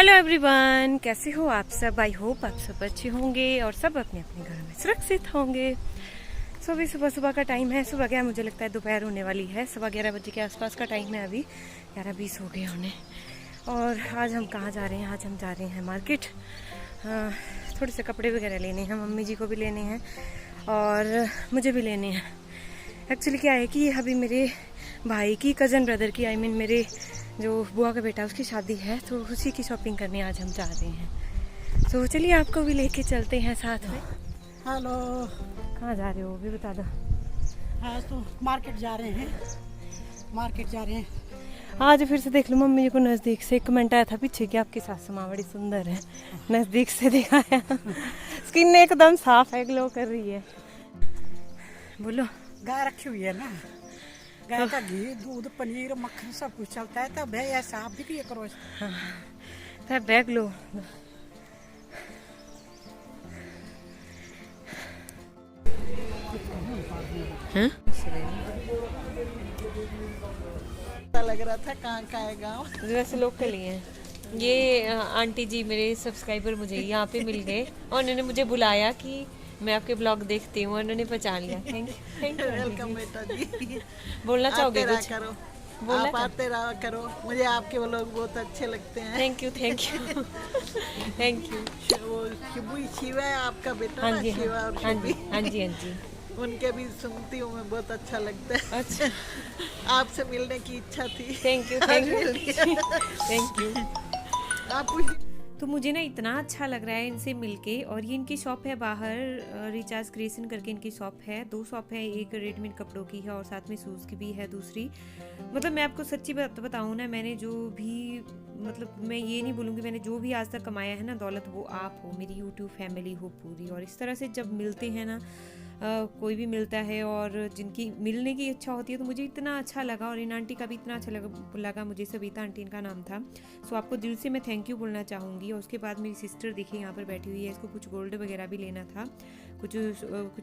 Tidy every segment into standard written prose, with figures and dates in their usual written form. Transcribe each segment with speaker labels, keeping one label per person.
Speaker 1: Hello everyone, कैसे हो आप सब। आई होप आप सब अच्छे होंगे और सब अपने अपने घरों में सुरक्षित होंगे। अभी सुबह का टाइम है। सुबह क्या, मुझे लगता है दोपहर होने वाली है। 11:15 बजे के आसपास का टाइम है। अभी 11:20 हो गए होने। और आज हम कहाँ जा रहे हैं? आज हम जा रहे हैं मार्केट। थोड़े से कपड़े वगैरह लेने हैं, मम्मी जी को भी लेने हैं और मुझे भी लेने हैं। एक्चुअली क्या है कि अभी मेरे भाई की कज़न ब्रदर की मेरे जो बुआ का बेटा उसकी शादी है, तो उसी की शॉपिंग करने आज हम जा रहे हैं। तो चलिए आपको भी लेके चलते हैं साथ में।
Speaker 2: हेलो,
Speaker 1: कहाँ जा रहे हो भी बता दो।
Speaker 2: आज तो मार्केट जा रहे हैं।
Speaker 1: आज फिर से देख लो मम्मी जी को नज़दीक से। कमेंट आया था पीछे कि आपकी सासू माँ बड़ी सुंदर है। नज़दीक से दिखाया। स्किन एकदम साफ है, ग्लो कर रही है। बोलो।
Speaker 2: गाय रखी हुई है ना, गाय का घी, दूध, पनीर, मक्खन सब कुछ चलता है। तब है ऐसा, आप भी पिए करो।
Speaker 1: हाँ, बैग लो।
Speaker 2: लग रहा था कहाँ का है गाँव।
Speaker 1: वैसे लोग के लिए हैं। ये आंटी जी मेरे सब्सक्राइबर मुझे यहाँ पे मिल गए और उन्होंने मुझे बुलाया कि मैं आपके ब्लॉग देखती हूँ और उन्होंने पहचान लिया। थैंक यू
Speaker 2: वेलकम बेटा जी।
Speaker 1: बोलना चाहोगे कुछ?
Speaker 2: करो,
Speaker 1: बोलना
Speaker 2: आप आते रहा करो। मुझे आपके व्लॉग बहुत अच्छे लगते हैं।
Speaker 1: Thank you thank you.
Speaker 2: वो शिवा है आपका बेटा
Speaker 1: हाँ
Speaker 2: ना,
Speaker 1: जी
Speaker 2: शिवा और
Speaker 1: हाँ
Speaker 2: शिवी।
Speaker 1: जी हाँ जी हाँ जी।
Speaker 2: उनके भी सुनती हूँ मैं, बहुत अच्छा लगता है।
Speaker 1: अच्छा,
Speaker 2: आपसे मिलने की इच्छा थी।
Speaker 1: Thank you thank you.
Speaker 2: आप
Speaker 1: तो मुझे ना इतना अच्छा लग रहा है इनसे मिलके। और ये इनकी शॉप है बाहर, रिचार्ज क्रिएशन करके इनकी शॉप है। 2 शॉप है, एक रेडीमेड कपड़ों की है और साथ में शूज़ की भी है दूसरी। मतलब मैं आपको सच्ची बात बताऊँ ना, मैंने जो भी, मतलब मैं ये नहीं बोलूँगी, मैंने जो भी आज तक कमाया है ना दौलत, वो आप हो, मेरी यूट्यूब फैमिली हो पूरी। और इस तरह से जब मिलते हैं ना, कोई भी मिलता है और जिनकी मिलने की इच्छा होती है, तो मुझे इतना अच्छा लगा। और इन आंटी का भी इतना अच्छा लगा मुझे। सविता आंटी इनका नाम था। सो आपको दिल से मैं थैंक यू बोलना चाहूँगी। और उसके बाद मेरी सिस्टर देखिए यहाँ पर बैठी हुई है। इसको कुछ गोल्ड वगैरह भी लेना था, कुछ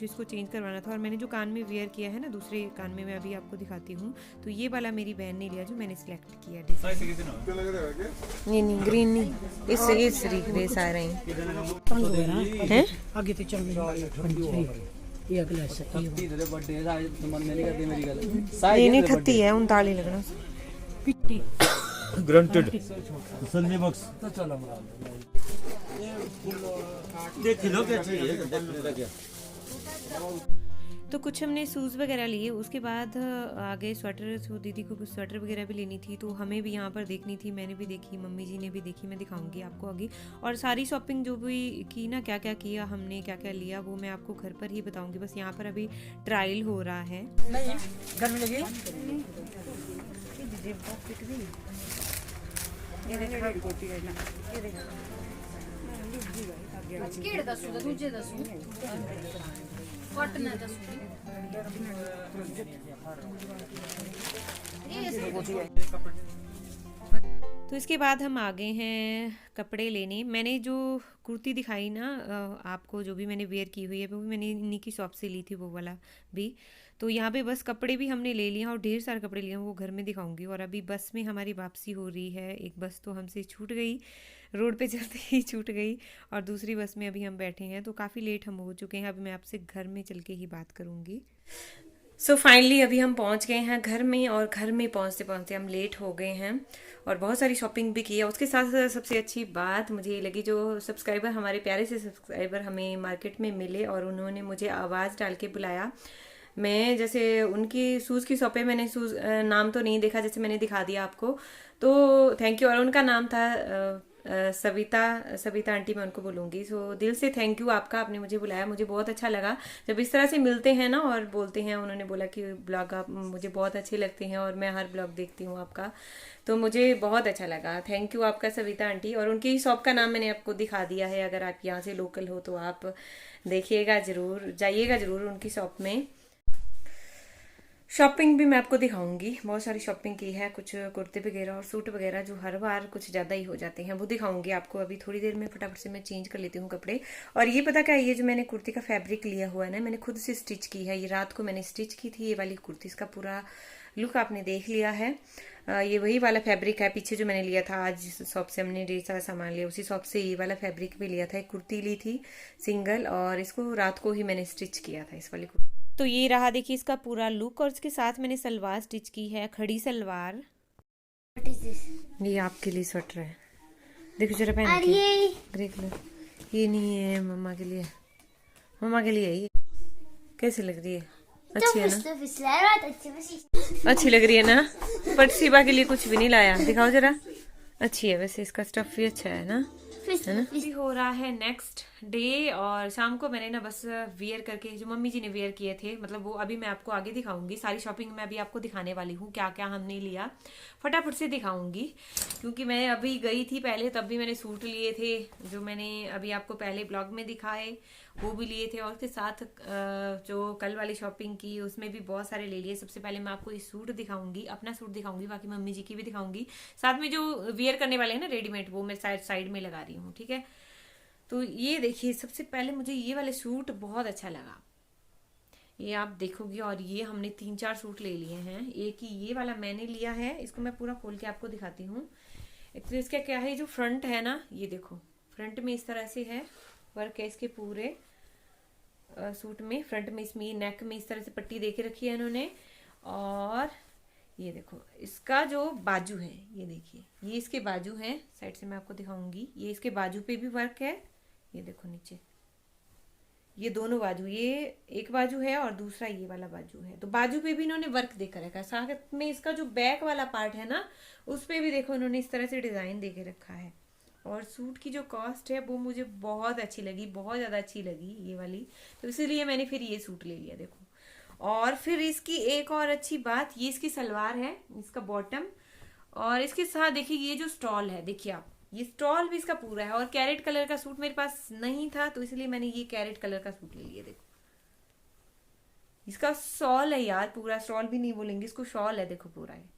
Speaker 1: इसको चेंज करवाना था। और मैंने जो कान में वेयर किया है ना, दूसरे कान में, मैं अभी आपको दिखाती हूँ। तो ये वाला मेरी बहन ने लिया, जो मैंने सिलेक्ट किया डिज़ाइन। नहीं ग्रीन नहीं, इस ग्रेस आ रहे हैं।
Speaker 2: आगे तो चल ये अगला से
Speaker 1: ये नहीं 38 है, 39 लगना।
Speaker 3: ग्रांटेड तसल्ली बख्श। देख लो क्या चाहिए।
Speaker 1: तो कुछ हमने शूज़ वगैरह लिए। उसके बाद आगे स्वेटर, तो दीदी को कुछ स्वेटर वगैरह भी लेनी थी, तो हमें भी यहाँ पर देखनी थी। मैंने भी देखी, मम्मी जी ने भी देखी, मैं दिखाऊंगी आपको आगे। और सारी शॉपिंग जो भी की ना, क्या क्या किया हमने, क्या क्या लिया, वो मैं आपको घर पर ही बताऊंगी। बस यहाँ पर अभी ट्रायल हो रहा है।
Speaker 2: नहीं घर में लगी।
Speaker 1: तो इसके बाद हम आ गए हैं कपड़े लेने। मैंने जो कुर्ती दिखाई ना आपको, जो भी मैंने वेयर की हुई है, वो भी मैंने इन्हीं की शॉप से ली थी, वो वाला भी। तो यहाँ पे बस कपड़े भी हमने ले लिए और ढेर सारे कपड़े लिए हैं, वो घर में दिखाऊंगी। और अभी बस में हमारी वापसी हो रही है। एक बस तो हमसे छूट गई, रोड पे चलते ही छूट गई, और दूसरी बस में अभी हम बैठे हैं। तो काफ़ी लेट हम हो चुके हैं। अभी मैं आपसे घर में चल के ही बात करूँगी। सो फाइनली अभी हम पहुंच गए हैं घर में। और घर में पहुंचते पहुंचते हम लेट हो गए हैं और बहुत सारी शॉपिंग भी की है। उसके साथ साथ सबसे अच्छी बात मुझे ये लगी, जो सब्सक्राइबर, हमारे प्यारे से सब्सक्राइबर हमें मार्केट में मिले और उन्होंने मुझे आवाज़ डाल के बुलाया। मैं जैसे उनकी शूज़ की शॉप है, मैंने शूज़ नाम तो नहीं देखा, जैसे मैंने दिखा दिया आपको, तो थैंक यू। और उनका नाम था सविता आंटी, मैं उनको बोलूँगी। सो दिल से थैंक यू आपका, आपने मुझे बुलाया। मुझे बहुत अच्छा लगा जब इस तरह से मिलते हैं ना और बोलते हैं। उन्होंने बोला कि ब्लॉग आप मुझे बहुत अच्छे लगते हैं और मैं हर ब्लॉग देखती हूँ आपका, तो मुझे बहुत अच्छा लगा। थैंक यू आपका सविता आंटी। और उनकी शॉप का नाम मैंने आपको दिखा दिया है। अगर आप यहाँ से लोकल हो तो आप देखिएगा ज़रूर, जाइएगा ज़रूर उनकी शॉप में। शॉपिंग भी मैं आपको दिखाऊंगी, बहुत सारी शॉपिंग की है, कुछ कुर्ते वगैरह और सूट वगैरह जो हर बार कुछ ज़्यादा ही हो जाते हैं वो दिखाऊंगी आपको। अभी थोड़ी देर में फटाफट से मैं चेंज कर लेती हूँ कपड़े। और ये पता क्या है, ये जो मैंने कुर्ती का फैब्रिक लिया हुआ है ना, मैंने खुद से स्टिच की है। ये रात को मैंने स्टिच की थी ये वाली कुर्ती, इसका पूरा लुक आपने देख लिया है। ये वही वाला फैब्रिक है पीछे जो मैंने लिया था, आज जिस शॉप से हमने ढेर सारा सामान लिया उसी शॉप से ये वाला फैब्रिक भी लिया था। एक कुर्ती ली थी सिंगल और इसको रात को ही मैंने स्टिच किया था इस वाली कुर्ती। तो ये रहा देखिए इसका पूरा लुक, और इसके साथ मैंने सलवार स्टिच की है, खड़ी सलवार।
Speaker 4: What is this?
Speaker 1: ये आपके लिए स्वेटर है, देखो जरा पहन
Speaker 4: और
Speaker 1: के,
Speaker 4: ये
Speaker 1: ग्रे कलर। ये नहीं है मम्मा के लिए, मम्मा के लिए है ये। कैसी लग रही है? अच्छी है ना?
Speaker 4: Stuffi slärat अच्छी
Speaker 1: अच्छी लग रही है ना? बट शिवा के लिए कुछ भी नहीं लाया, दिखाओ जरा। अच्छी है वैसे, इसका स्टफ भी अच्छा है ना? अभी हो रहा है नेक्स्ट डे और शाम को मैंने ना बस वियर करके जो मम्मी जी ने वियर किए थे, मतलब वो अभी मैं आपको आगे दिखाऊंगी। सारी शॉपिंग मैं अभी आपको दिखाने वाली हूँ, क्या क्या हमने लिया फटाफट से दिखाऊंगी। क्योंकि मैं अभी गई थी पहले, तब भी मैंने सूट लिए थे जो मैंने अभी आपको पहले ब्लॉग में दिखाए, वो भी लिए थे। और उसके साथ जो कल वाली शॉपिंग की उसमें भी बहुत सारे ले लिए। सबसे पहले मैं आपको ये सूट दिखाऊंगी, अपना सूट दिखाऊंगी, बाकी मम्मी जी की भी दिखाऊंगी। साथ में जो वियर करने वाले हैं ना रेडीमेड, वो मैं साइड में लगा रही हूँ, ठीक है। तो ये देखिए, सबसे पहले मुझे ये वाले सूट बहुत अच्छा लगा, ये आप देखोगे। और ये हमने 3-4 सूट ले लिए हैं। एक ही ये वाला मैंने लिया है, इसको मैं पूरा खोल के आपको दिखाती हूँ। एक तो इसका क्या है, जो फ्रंट है ना, ये देखो फ्रंट में इस तरह से है वर्क है इसके पूरे सूट में। फ्रंट में इसमें नेक में इस तरह से पट्टी दे के रखी है इन्होंने। और ये देखो इसका जो बाजू है, ये देखिए ये इसके बाजू है, साइड से मैं आपको दिखाऊंगी। ये इसके बाजू पे भी वर्क है, ये देखो नीचे, ये दोनों बाजू, ये एक बाजू है और दूसरा ये वाला बाजू है। तो बाजू पे भी इन्होंने वर्क देकर रखा है। साथ में इसका जो बैक वाला पार्ट है ना, उस पे भी देखो इन्होंने इस तरह से डिजाइन दे के रखा है। और सूट की जो कॉस्ट है वो मुझे बहुत अच्छी लगी, बहुत ज्यादा अच्छी लगी ये वाली, तो इसीलिए मैंने फिर ये सूट ले लिया। देखो, और फिर इसकी एक और अच्छी बात, ये इसकी सलवार है, इसका बॉटम, और इसके साथ देखिए ये जो स्टॉल है, देखिए आप, ये स्टॉल भी इसका पूरा है। और कैरेट कलर का सूट मेरे पास नहीं था, तो इसलिए मैंने ये कैरेट कलर का सूट ले लिया। देखो इसका शॉल है यार, पूरा शॉल भी नहीं बोलेंगे इसको, शॉल है, देखो पूरा है।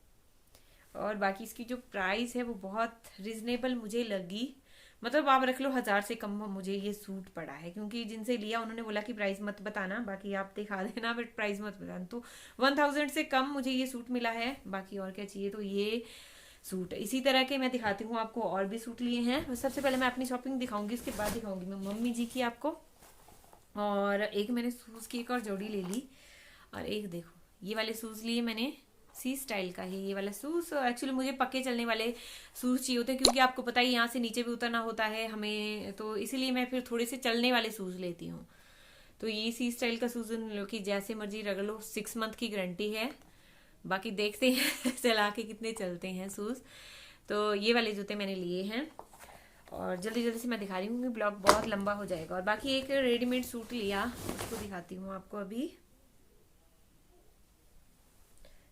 Speaker 1: और बाकी इसकी जो प्राइस है वो बहुत रिजनेबल मुझे लगी, मतलब आप रख लो 1000 से कम मुझे ये सूट पड़ा है। क्योंकि जिनसे लिया उन्होंने बोला कि प्राइस मत बताना, बाकी आप दिखा देना बट प्राइस मत बताना। तो 1000 से कम मुझे ये सूट मिला है। बाकी और क्या चाहिए, तो ये सूट इसी तरह के मैं दिखाती हूँ आपको। और भी सूट लिए हैं, सबसे पहले मैं अपनी शॉपिंग दिखाऊंगी, उसके बाद दिखाऊंगी मैं मम्मी जी की आपको। और एक मैंने शूज की एक और जोड़ी ले ली, और एक देखो ये वाले शूज लिए मैंने, सी स्टाइल का है ये वाला शूज। एक्चुअली मुझे पक्के चलने वाले शूज चाहिए होते हैं, क्योंकि आपको पता ही यहाँ से नीचे भी उतरना होता है हमें, तो इसीलिए मैं फिर थोड़े से चलने वाले शूज लेती हूँ। तो ये सी स्टाइल का शूज लो कि जैसे मर्जी रगड़ लो, 6 मंथ की गारंटी है। बाकी देखते हैं चला के कितने चलते हैं शूज। तो ये वाले जूते मैंने लिए हैं, और जल्दी जल्दी से मैं दिखा रही हूँ कि ब्लॉग बहुत लंबा हो जाएगा। और बाकी एक रेडीमेड सूट लिया, उसको दिखाती हूँ आपको अभी।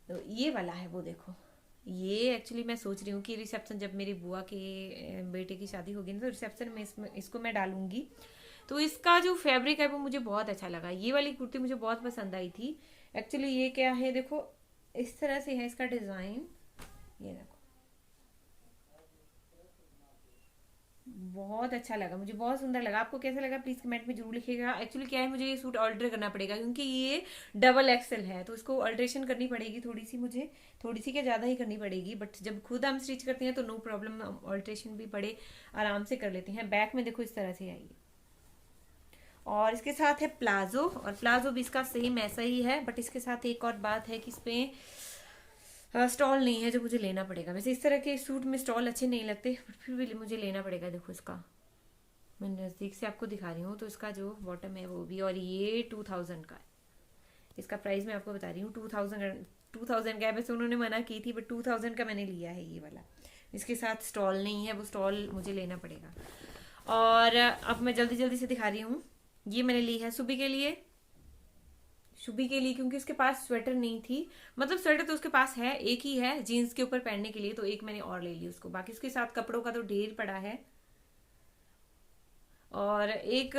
Speaker 1: तो ये वाला है वो देखो, ये एक्चुअली मैं सोच रही हूँ कि रिसेप्शन, जब मेरी बुआ के बेटे की शादी होगी ना, तो रिसेप्शन में इसको मैं डालूंगी। तो इसका जो फैब्रिक है वो मुझे बहुत अच्छा लगा, ये वाली कुर्ती मुझे बहुत पसंद आई थी। एक्चुअली ये क्या है, देखो इस तरह से है इसका डिजाइन, ये देखो बहुत अच्छा लगा, मुझे बहुत सुंदर लगा। आपको कैसा लगा प्लीज कमेंट में जरूर लिखिएगा। एक्चुअली क्या है, मुझे ये सूट ऑल्टर करना पड़ेगा, क्योंकि ये डबल एक्सेल है, तो इसको अल्ट्रेशन करनी पड़ेगी थोड़ी सी, मुझे थोड़ी सी क्या ज्यादा ही करनी पड़ेगी। बट जब खुद हम स्टिच करते हैं तो नो प्रॉब्लम, अल्ट्रेशन भी बड़े आराम से कर लेते हैं। बैक में देखो इस तरह से आइए। और इसके साथ है प्लाजो, और प्लाजो भी इसका सेम ऐसा ही है, बट इसके साथ एक और बात है कि इसमें स्टॉल नहीं है, जो मुझे लेना पड़ेगा। वैसे इस तरह के सूट में स्टॉल अच्छे नहीं लगते, बट फिर भी मुझे लेना पड़ेगा। देखो इसका मैं नज़दीक से आपको दिखा रही हूँ, तो इसका जो बॉटम है वो भी, और ये 2000 का है। इसका प्राइस मैं आपको बता रही हूँ, 2000 का है। वैसे उन्होंने मना की थी, बट 2000 का मैंने लिया है ये वाला। इसके साथ स्टॉल नहीं है, वो स्टॉल मुझे लेना पड़ेगा। और अब मैं जल्दी जल्दी से दिखा रही हूँ। ये मैंने ली है शुभी के लिए, क्योंकि उसके पास स्वेटर नहीं थी, मतलब स्वेटर तो उसके पास है, एक ही है जीन्स के ऊपर पहनने के लिए, तो एक मैंने और ले ली उसको। बाकी उसके साथ कपड़ों का तो ढेर पड़ा है। और एक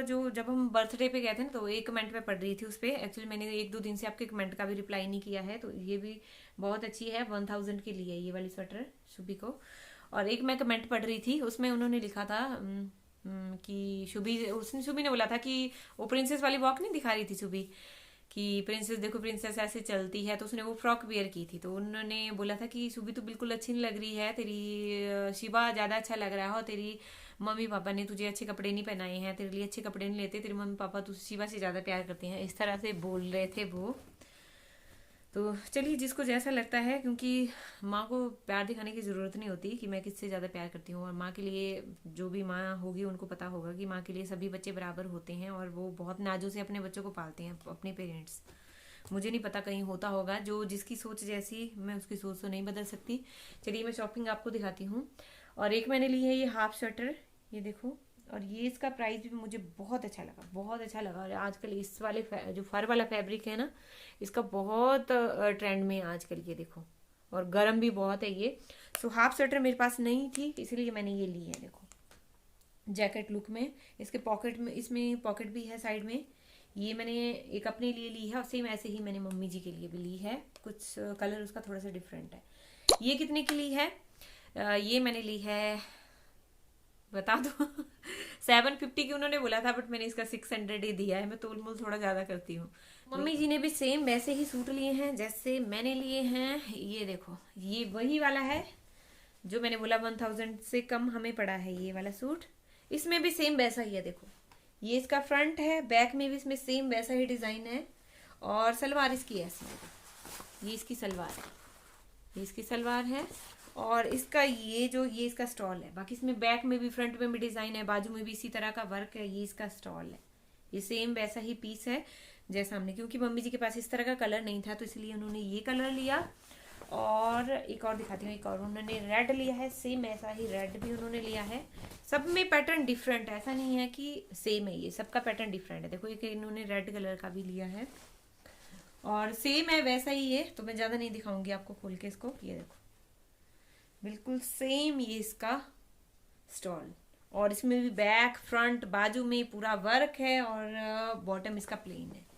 Speaker 1: जो जब हम बर्थडे पे गए थे ना तो एक कमेंट पे पढ़ रही थी उस पर, एक्चुअली मैंने 1-2 दिन से आपके कमेंट का भी रिप्लाई नहीं किया है, तो ये भी बहुत अच्छी है, 1000 की ली है ये वाली स्वेटर शुभी को। और एक मैं कमेंट पढ़ रही थी उसमें उन्होंने लिखा था कि शुभी ने बोला था कि वो प्रिंसेस वाली वॉक नहीं दिखा रही थी शुभी कि प्रिंसेस देखो प्रिंसेस ऐसे चलती है, तो उसने वो फ्रॉक वेयर की थी, तो उन्होंने बोला था कि शुभी तो बिल्कुल अच्छी नहीं लग रही है, तेरी शिवा ज़्यादा अच्छा लग रहा है, और तेरी मम्मी पापा ने तुझे अच्छे कपड़े नहीं पहनाए हैं, तेरे लिए अच्छे कपड़े नहीं लेते, तेरे मम्मी पापा तुझे शिवा से ज़्यादा प्यार करते हैं, इस तरह से बोल रहे थे वो। तो चलिए जिसको जैसा लगता है, क्योंकि माँ को प्यार दिखाने की ज़रूरत नहीं होती कि मैं किससे ज़्यादा प्यार करती हूँ, और माँ के लिए जो भी माँ होगी उनको पता होगा कि माँ के लिए सभी बच्चे बराबर होते हैं, और वो बहुत नाजों से अपने बच्चों को पालते हैं अपने पेरेंट्स। मुझे नहीं पता कहीं होता होगा, जो जिसकी सोच जैसी, मैं उसकी सोच तो नहीं बदल सकती। चलिए मैं शॉपिंग आपको दिखाती हूँ। और एक मैंने ली है ये हाफ स्वेटर, ये देखो, और ये इसका प्राइस भी मुझे बहुत अच्छा लगा, बहुत अच्छा लगा। और आजकल इस वाले जो फर वाला फैब्रिक है ना, इसका बहुत ट्रेंड में है आजकल, ये देखो, और गर्म भी बहुत है ये। सो हाफ स्वेटर मेरे पास नहीं थी, इसलिए मैंने ये ली है, देखो जैकेट लुक में। इसके पॉकेट में, इसमें पॉकेट भी है साइड में। ये मैंने एक अपने लिए ली है, और सेम ऐसे ही मैंने मम्मी जी के लिए भी ली है, कुछ कलर उसका थोड़ा सा डिफरेंट है। ये कितने की ली है? ये मैंने ली है, बता दो 750 की उन्होंने बोला था, बट मैंने इसका 600 ही दिया है, मैं तोल मोल थोड़ा ज्यादा करती हूँ। मम्मी जी ने भी सेम वैसे ही सूट लिए हैं जैसे मैंने लिए हैं। ये देखो, ये वही वाला है जो मैंने बोला 1000 से कम हमें पड़ा है ये वाला सूट। इसमें भी सेम वैसा ही है, देखो ये इसका फ्रंट है, बैक में भी इसमें सेम वैसा ही डिजाइन है, और सलवार इसकी ऐसी है, ये इसकी सलवार है, ये इसकी सलवार है, और इसका ये इसका स्टॉल है। बाकी इसमें बैक में भी फ्रंट में भी डिजाइन है, बाजू में भी इसी तरह का वर्क है, ये इसका स्टॉल है। ये सेम वैसा ही पीस है जैसा हमने, क्योंकि मम्मी जी के पास इस तरह का कलर नहीं था तो इसलिए उन्होंने ये कलर लिया। और एक और दिखाती हूँ, एक और उन्होंने रेड लिया है, सेम ऐसा ही रेड भी उन्होंने लिया है। सब में पैटर्न डिफरेंट है, ऐसा नहीं है कि सेम है, ये सबका पैटर्न डिफरेंट है। देखो एक इन्होंने रेड कलर का भी लिया है, और सेम है वैसा ही है, तो मैं ज्यादा नहीं दिखाऊंगी आपको खोल के इसको। ये देखो बिल्कुल सेम ये इसका स्टॉल, और इसमें भी बैक फ्रंट बाजू में पूरा वर्क है, और बॉटम इसका प्लेन है।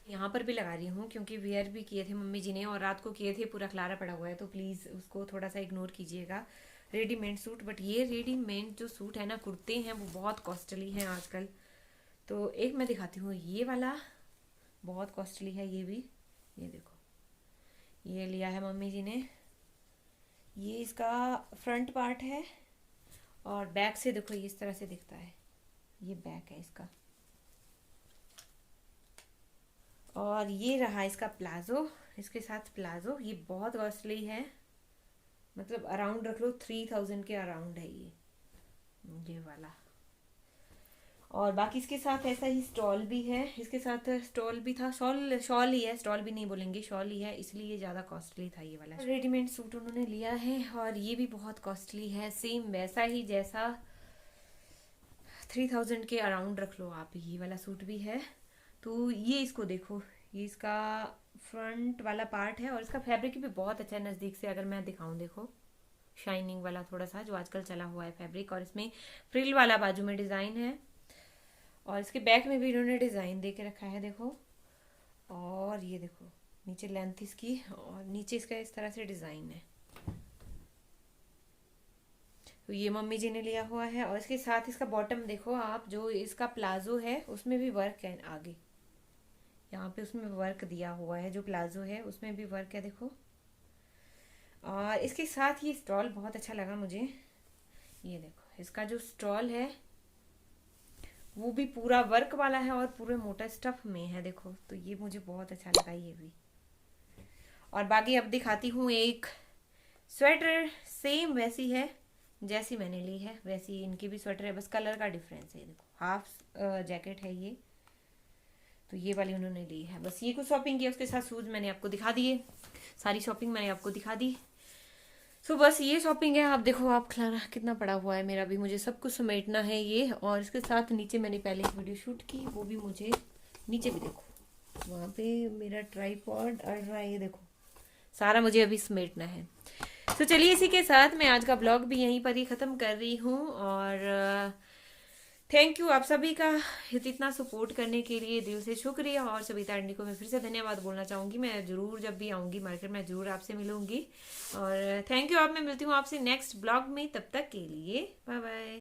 Speaker 1: यहाँ पर भी लगा रही हूँ क्योंकि वेयर भी किए थे मम्मी जी ने, और रात को किए थे, पूरा खलारा पड़ा हुआ है, तो प्लीज़ उसको थोड़ा सा इग्नोर कीजिएगा। रेडीमेड सूट, बट ये रेडीमेड जो सूट है ना, कुर्ते हैं, वो बहुत कॉस्टली हैं आजकल। तो एक मैं दिखाती हूँ, ये वाला बहुत कॉस्टली है ये भी। ये देखो, ये लिया है मम्मी जी ने, ये इसका फ्रंट पार्ट है, और बैक से देखो ये इस तरह से दिखता है, ये बैक है इसका। और ये रहा इसका प्लाजो, इसके साथ प्लाजो, ये बहुत कॉस्टली है, मतलब अराउंड रख लो 3000 के अराउंड है ये वाला। और बाकी इसके साथ ऐसा ही स्टॉल भी है, इसके साथ स्टॉल भी था, शॉल ही है, स्टॉल भी नहीं बोलेंगे, शॉल ही है, इसलिए ज़्यादा कॉस्टली था ये वाला। रेडीमेड सूट उन्होंने लिया है, और ये भी बहुत कॉस्टली है, सेम वैसा ही जैसा 3000 के अराउंड रख लो आप, ये वाला सूट भी है। तो ये इसको देखो, ये इसका फ्रंट वाला पार्ट है, और इसका फैब्रिक भी बहुत अच्छा है। नज़दीक से अगर मैं दिखाऊं, देखो शाइनिंग वाला थोड़ा सा जो आजकल चला हुआ है फैब्रिक, और इसमें फ्रिल वाला बाजू में डिज़ाइन है, और इसके बैक में भी इन्होंने डिज़ाइन दे के रखा है, देखो। और ये देखो नीचे लेंथ इसकी, और नीचे इसका इस तरह से डिज़ाइन है, तो ये मम्मी जी ने लिया हुआ है। और इसके साथ इसका बॉटम देखो आप, जो इसका प्लाजो है उसमें भी वर्क है, आगे यहाँ पे उसमें वर्क दिया हुआ है, जो प्लाजो है उसमें भी वर्क है, देखो। और इसके साथ ये स्टॉल बहुत अच्छा लगा मुझे, ये देखो इसका जो स्टॉल है वो भी पूरा वर्क वाला है, और पूरे मोटा स्टफ में है, देखो, तो ये मुझे बहुत अच्छा लगा ये भी। और बाकी अब दिखाती हूँ एक स्वेटर, सेम वैसी है जैसी मैंने ली है, वैसी इनकी भी स्वेटर है, बस कलर का डिफरेंस है। देखो हाफ जैकेट है ये, तो ये वाली उन्होंने ली है। बस ये कुछ शॉपिंग की, उसके साथ शूज मैंने आपको दिखा दिए, सारी शॉपिंग मैंने आपको दिखा दी। सो बस ये शॉपिंग है। आप देखो, आप खिलाना कितना पड़ा हुआ है मेरा भी, मुझे सब कुछ समेटना है ये। और इसके साथ नीचे मैंने पहले एक वीडियो शूट की, वो भी मुझे नीचे भी देखो, वहाँ पे मेरा ट्राइपॉड अड़ रहा है, ये देखो सारा मुझे अभी समेटना है। तो चलिए इसी के साथ मैं आज का ब्लॉग भी यहीं पर ही ख़त्म कर रही हूँ। और थैंक यू आप सभी का इतना सपोर्ट करने के लिए दिल से शुक्रिया। और सविता आंटी को मैं फिर से धन्यवाद बोलना चाहूँगी। मैं ज़रूर जब भी आऊँगी मार्केट में ज़रूर आपसे मिलूंगी। और थैंक यू। अब मैं मिलती हूँ आपसे नेक्स्ट ब्लॉग में, तब तक के लिए बाय बाय।